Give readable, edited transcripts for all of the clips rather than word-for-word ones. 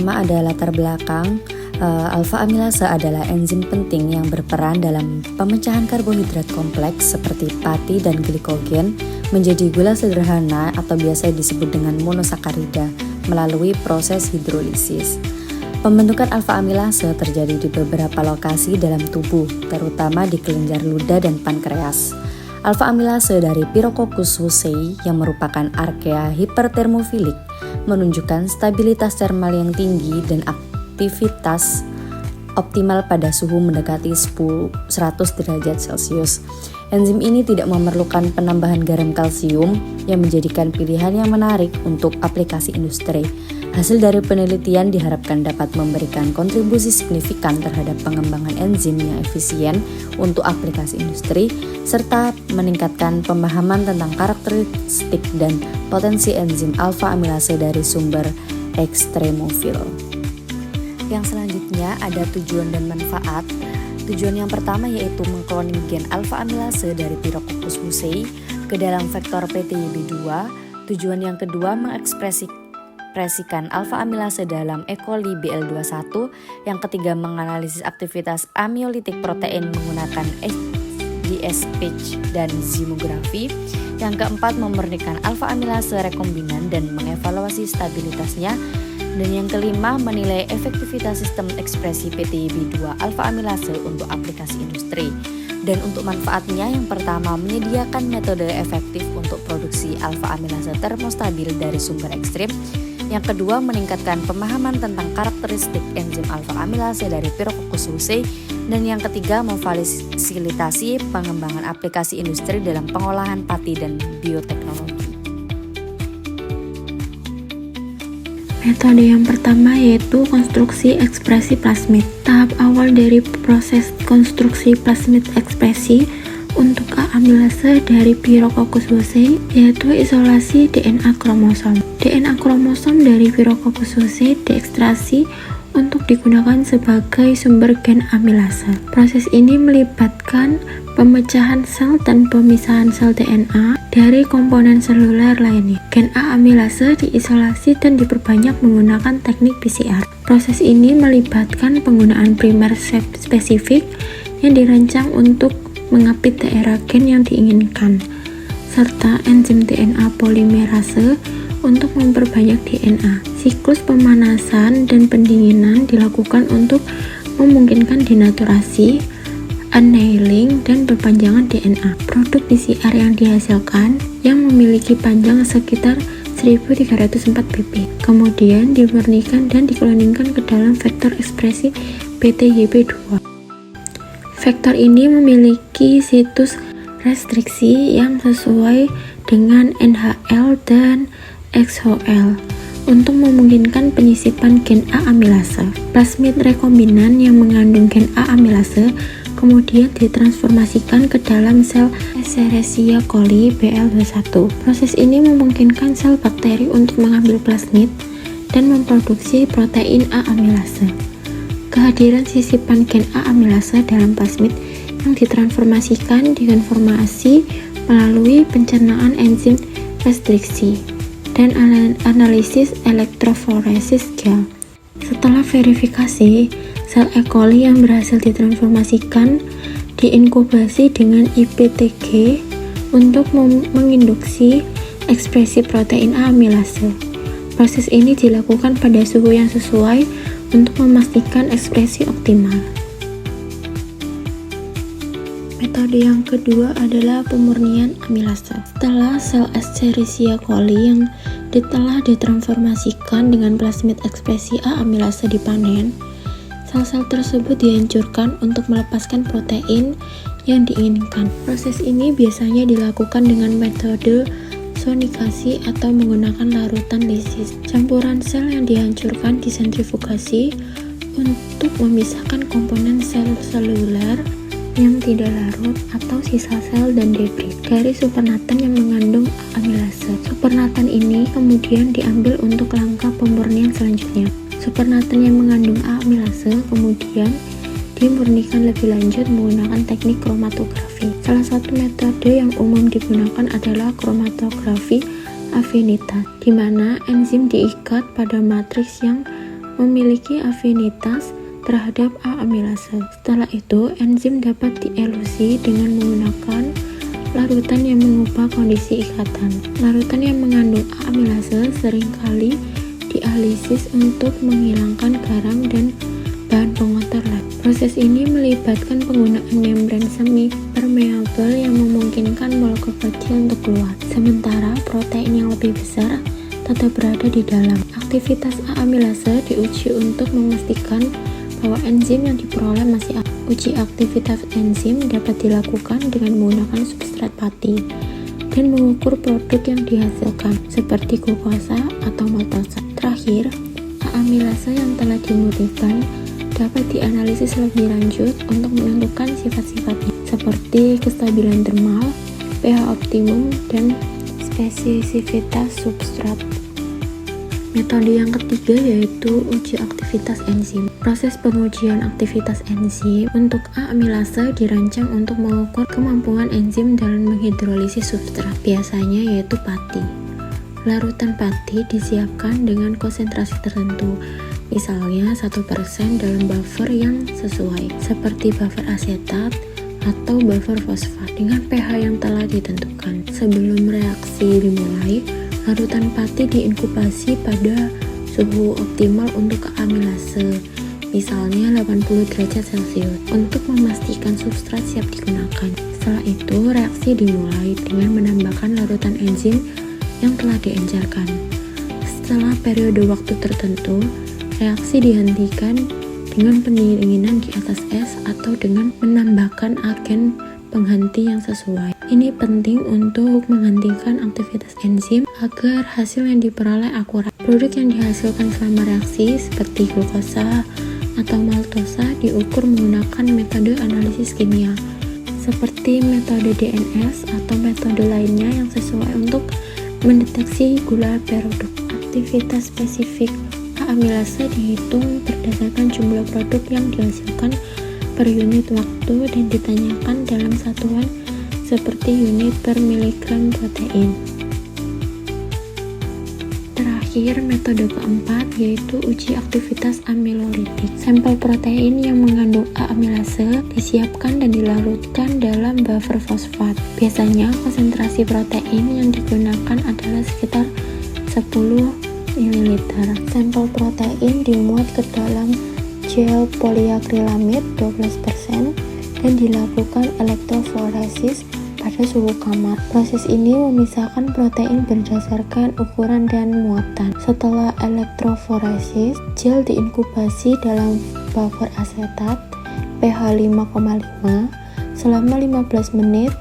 pertama ada latar belakang. Alfa amilase adalah enzim penting yang berperan dalam pemecahan karbohidrat kompleks seperti pati dan glikogen menjadi gula sederhana atau biasa disebut dengan monosakarida melalui proses hidrolisis. Pembentukan alfa amilase terjadi di beberapa lokasi dalam tubuh, terutama di kelenjar luda dan pankreas. Alfa amilase dari Pirococcus hussei yang merupakan archaea hipertermofilik menunjukkan stabilitas termal yang tinggi dan aktivitas optimal pada suhu mendekati 100 derajat Celcius. Enzim ini tidak memerlukan penambahan garam kalsium yang menjadikan pilihan yang menarik untuk aplikasi industri. Hasil dari penelitian diharapkan dapat memberikan kontribusi signifikan terhadap pengembangan enzim yang efisien untuk aplikasi industri, serta meningkatkan pemahaman tentang karakteristik dan potensi enzim alfa amilase dari sumber ekstremofil. Yang selanjutnya ada tujuan dan manfaat. Tujuan yang pertama yaitu mengkloning gen alfa amilase dari Pirococcus hussei ke dalam vektor PTYB2. Tujuan yang kedua mengekspresikan alfa amilase dalam E. coli BL21. Yang ketiga menganalisis aktivitas amyolitik protein menggunakan DSPH dan zimografi. Yang keempat memurnikan alfa amilase rekombinan dan mengevaluasi stabilitasnya. Dan yang kelima, menilai efektivitas sistem ekspresi PTYB2 alfa amilase untuk aplikasi industri. Dan untuk manfaatnya, yang pertama menyediakan metode efektif untuk produksi alfa amilase termostabil dari sumber ekstrim. Yang kedua, meningkatkan pemahaman tentang karakteristik enzim alfa amilase dari Pirococcus hussei. Dan yang ketiga, memfasilitasi pengembangan aplikasi industri dalam pengolahan pati dan bioteknologi. Metode yang pertama yaitu konstruksi ekspresi plasmid. Tahap awal dari proses konstruksi plasmid ekspresi untuk A amilase dari Pirococcus hussei yaitu isolasi DNA kromosom. DNA kromosom dari Pirococcus hussei diekstraksi untuk digunakan sebagai sumber gen amilase. Proses ini melibatkan pemecahan sel dan pemisahan sel DNA dari komponen seluler lainnya. Gen A amilase diisolasi dan diperbanyak menggunakan teknik PCR. Proses ini melibatkan penggunaan primer spesifik yang dirancang untuk mengapit daerah gen yang diinginkan, serta enzim DNA polimerase untuk memperbanyak DNA. Siklus pemanasan dan pendinginan dilakukan untuk memungkinkan denaturasi, annealing, dan perpanjangan DNA. Produk PCR yang dihasilkan yang memiliki panjang sekitar 1304 pp. Kemudian dimurnikan dan dikloningkan ke dalam vektor ekspresi PTYB2. Vektor ini memiliki situs restriksi yang sesuai dengan NHL dan XHL untuk memungkinkan penyisipan gen A amilase. Plasmid rekombinan yang mengandung gen A amilase kemudian ditransformasikan ke dalam sel Escherichia coli BL21. Proses ini memungkinkan sel bakteri untuk mengambil plasmid dan memproduksi protein A amilase. Kehadiran sisipan gen A amilase dalam plasmid yang ditransformasikan dikonformasi melalui pencernaan enzim restriksi dan analisis elektroforesis gel. Setelah verifikasi, sel E. coli yang berhasil ditransformasikan diinkubasi dengan IPTG untuk menginduksi ekspresi protein A amilase. Proses ini dilakukan pada suhu yang sesuai untuk memastikan ekspresi optimal. Metode yang kedua adalah pemurnian amilase. Setelah sel Escherichia coli yang telah ditransformasikan dengan plasmid ekspresi A amilase dipanen, sel-sel tersebut dihancurkan untuk melepaskan protein yang diinginkan. Proses ini biasanya dilakukan dengan metode sonikasi atau menggunakan larutan lisis. Campuran sel yang dihancurkan disentrifugasi untuk memisahkan komponen sel seluler yang tidak larut atau sisa sel dan debris dari supernatan yang mengandung amilase. Supernatan ini kemudian diambil untuk langkah pemurnian selanjutnya. Supernatan yang mengandung A amilase kemudian dimurnikan lebih lanjut menggunakan teknik kromatografi. Salah satu metode yang umum digunakan adalah kromatografi afinitas, di mana enzim diikat pada matriks yang memiliki afinitas terhadap A amilase. Setelah itu, enzim dapat dielusi dengan menggunakan larutan yang mengubah kondisi ikatan. Larutan yang mengandung A amilase seringkali dialisis untuk menghilangkan garam dan bahan pengotor lab. Proses ini melibatkan penggunaan membran semi permeabel yang memungkinkan molekul kecil untuk keluar, sementara protein yang lebih besar tetap berada di dalam. Aktivitas A amilase diuji untuk memastikan bahwa enzim yang diperoleh masih aktif. Uji aktivitas enzim dapat dilakukan dengan menggunakan substrat pati dan mengukur produk yang dihasilkan seperti glukosa atau maltosa. Terakhir, A amilase yang telah dimurnikan dapat dianalisis lebih lanjut untuk menentukan sifat-sifatnya seperti kestabilan termal, pH optimum, dan spesisivitas substrat. Metode yang ketiga yaitu uji aktivitas enzim. Proses pengujian aktivitas enzim untuk A amilase dirancang untuk mengukur kemampuan enzim dalam menghidrolisis substrat, biasanya yaitu pati. Larutan pati disiapkan dengan konsentrasi tertentu, misalnya 1% dalam buffer yang sesuai, seperti buffer asetat atau buffer fosfat dengan pH yang telah ditentukan. Sebelum reaksi dimulai, larutan pati diinkubasi pada suhu optimal untuk A amilase, misalnya 80 derajat Celcius, untuk memastikan substrat siap digunakan. Setelah itu, reaksi dimulai dengan menambahkan larutan enzim yang telah diencerkan. Setelah periode waktu tertentu, reaksi dihentikan dengan pendinginan di atas es atau dengan menambahkan agen penghenti yang sesuai. Ini penting untuk menghentikan aktivitas enzim agar hasil yang diperoleh akurat. Produk yang dihasilkan selama reaksi seperti glukosa atau maltosa diukur menggunakan metode analisis kimia seperti metode DNS atau metode lainnya yang sesuai untuk mendeteksi gula produk. Aktivitas spesifik A amilase dihitung berdasarkan jumlah produk yang dihasilkan per unit waktu dan ditanyakan dalam satuan seperti unit per miligram protein. Terakhir, metode keempat yaitu uji aktivitas amilolitik. Sampel protein yang mengandung A amilase disiapkan dan dilarutkan dalam buffer fosfat. Biasanya konsentrasi protein yang digunakan adalah sekitar 10 ml. Sampel protein dimuat ke dalam gel poliakrilamid 12% dan dilakukan elektroforesis pada suhu kamar. Proses ini memisahkan protein berdasarkan ukuran dan muatan. Setelah elektroforesis, gel diinkubasi dalam buffer asetat pH 5,5 selama 15 menit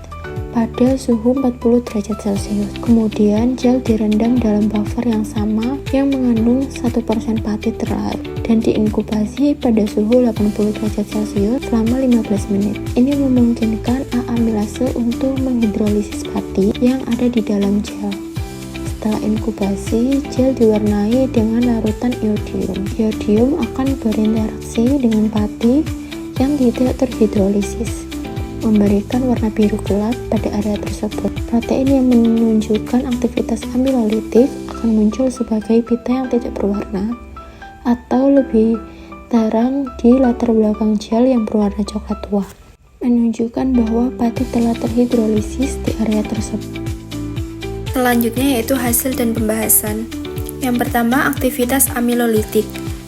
pada suhu 40 derajat Celcius. Kemudian gel direndam dalam buffer yang sama yang mengandung 1% pati terlarut dan diinkubasi pada suhu 80 derajat Celcius selama 15 menit. Ini memungkinkan A amilase untuk menghidrolisis pati yang ada di dalam gel. Setelah inkubasi, gel diwarnai dengan larutan iodium. Iodium akan berinteraksi dengan pati yang tidak terhidrolisis, memberikan warna biru gelap pada area tersebut. Protein yang menunjukkan aktivitas amilolitik akan muncul sebagai pita yang tidak berwarna atau lebih terang di latar belakang gel yang berwarna coklat tua, menunjukkan bahwa pati telah terhidrolisis di area tersebut. Selanjutnya yaitu hasil dan pembahasan. Yang pertama, aktivitas amilolitik.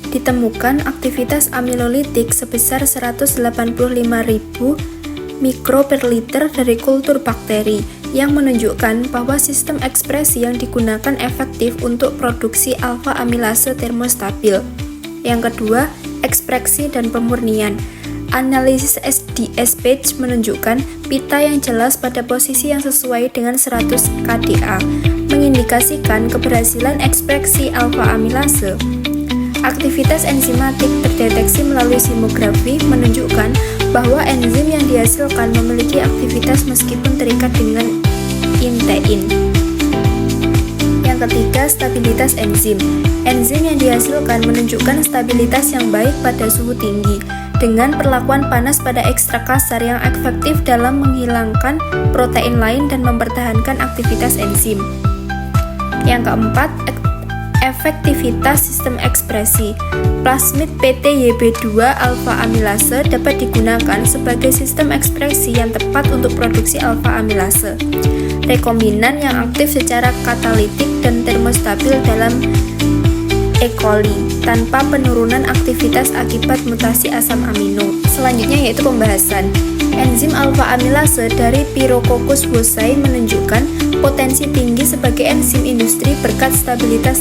Ditemukan aktivitas amilolitik sebesar 185.000 mikro per liter dari kultur bakteri yang menunjukkan bahwa sistem ekspresi yang digunakan efektif untuk produksi alfa amilase termostabil. Yang kedua, ekspresi dan pemurnian. Analisis SDS page menunjukkan pita yang jelas pada posisi yang sesuai dengan 100 kDa, mengindikasikan keberhasilan ekspresi alfa amilase. Aktivitas enzimatik terdeteksi melalui simografi menunjukkan bahwa enzim yang dihasilkan memiliki aktivitas meskipun terikat dengan intein. Yang ketiga, stabilitas enzim. Enzim yang dihasilkan menunjukkan stabilitas yang baik pada suhu tinggi, dengan perlakuan panas pada ekstrak kasar yang efektif dalam menghilangkan protein lain dan mempertahankan aktivitas enzim. Yang keempat, Efektivitas sistem ekspresi. Plasmid PTYB2 alfa amilase dapat digunakan sebagai sistem ekspresi yang tepat untuk produksi alfa amilase. Rekombinan yang aktif secara katalitik dan termostabil dalam E. coli tanpa penurunan aktivitas akibat mutasi asam amino. Selanjutnya yaitu pembahasan. Enzim alfa amilase dari Pirococcus bossei menunjukkan potensi tinggi sebagai enzim industri berkat stabilitas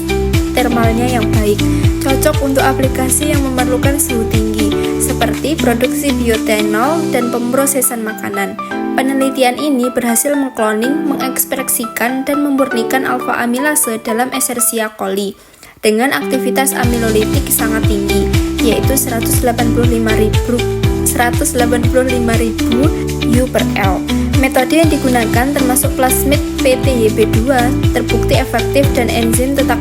termalnya yang baik, cocok untuk aplikasi yang memerlukan suhu tinggi, seperti produksi bioetanol dan pemrosesan makanan. Penelitian ini berhasil mengkloning, mengekspresikan, dan memurnikan alfa amilase dalam Escherichia coli dengan aktivitas amilolitik sangat tinggi, yaitu 185.000 U/L. Metode yang digunakan termasuk plasmid PTYB2 terbukti efektif dan enzim tetap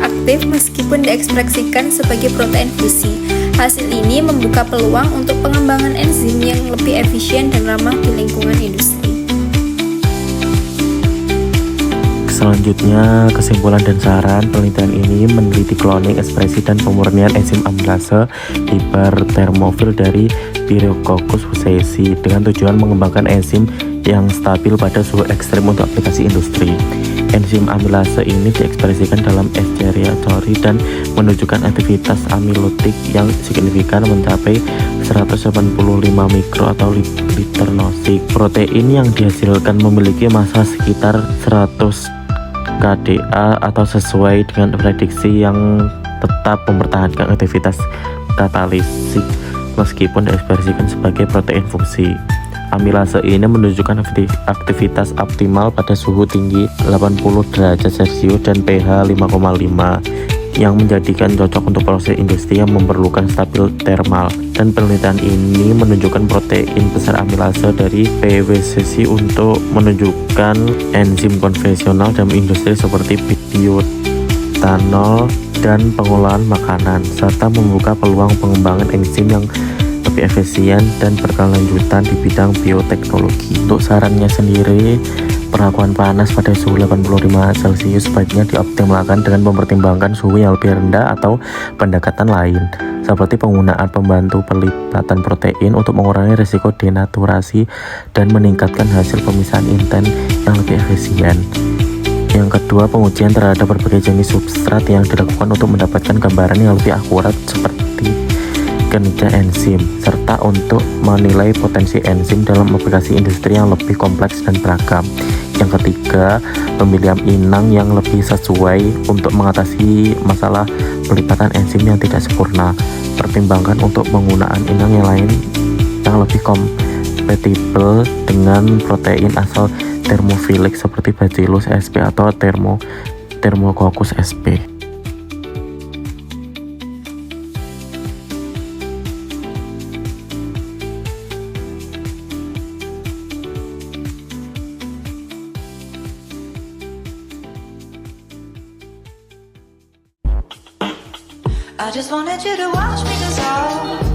aktif meskipun diekspresikan sebagai protein fusi. Hasil ini membuka peluang untuk pengembangan enzim yang lebih efisien dan ramah di lingkungan industri. Selanjutnya, kesimpulan dan saran penelitian ini meneliti cloning, ekspresi, dan pemurnian enzim amilase hipertermofil dari Pirococcus bossei dengan tujuan mengembangkan enzim yang stabil pada suhu ekstrim untuk aplikasi industri. Enzim amilase ini diekspresikan dalam Escherichia coli dan menunjukkan aktivitas amilotik yang signifikan mencapai 185 mikro atau liter nosik. Protein yang dihasilkan memiliki massa sekitar 100 kDa atau sesuai dengan prediksi yang tetap mempertahankan aktivitas katalisik meskipun diekspresikan sebagai protein fungsi. Amilase ini menunjukkan aktivitas optimal pada suhu tinggi 80 derajat Celcius dan pH 5,5 yang menjadikan cocok untuk proses industri yang memerlukan stabil termal. Dan penelitian ini menunjukkan protein besar amilase dari PWCC untuk menunjukkan enzim konvensional dalam industri seperti bioetanol dan pengolahan makanan, serta membuka peluang pengembangan enzim yang lebih efisien dan berkelanjutan di bidang bioteknologi. Untuk sarannya sendiri, perlakuan panas pada suhu 85 Celcius sebaiknya dioptimalkan dengan mempertimbangkan suhu yang lebih rendah atau pendekatan lain, seperti penggunaan pembantu pelipatan protein untuk mengurangi risiko denaturasi dan meningkatkan hasil pemisahan inten yang lebih efisien. Yang kedua, pengujian terhadap berbagai jenis substrat yang dilakukan untuk mendapatkan gambaran yang lebih akurat seperti kinerja enzim, serta untuk menilai potensi enzim dalam aplikasi industri yang lebih kompleks dan beragam. Yang ketiga, pemilihan inang yang lebih sesuai untuk mengatasi masalah pelipatan enzim yang tidak sempurna. Pertimbangkan untuk penggunaan inang yang lain yang lebih kompatibel dengan protein asal termofilik seperti Bacillus sp atau Thermococcus sp. I just wanted you to watch me dissolve.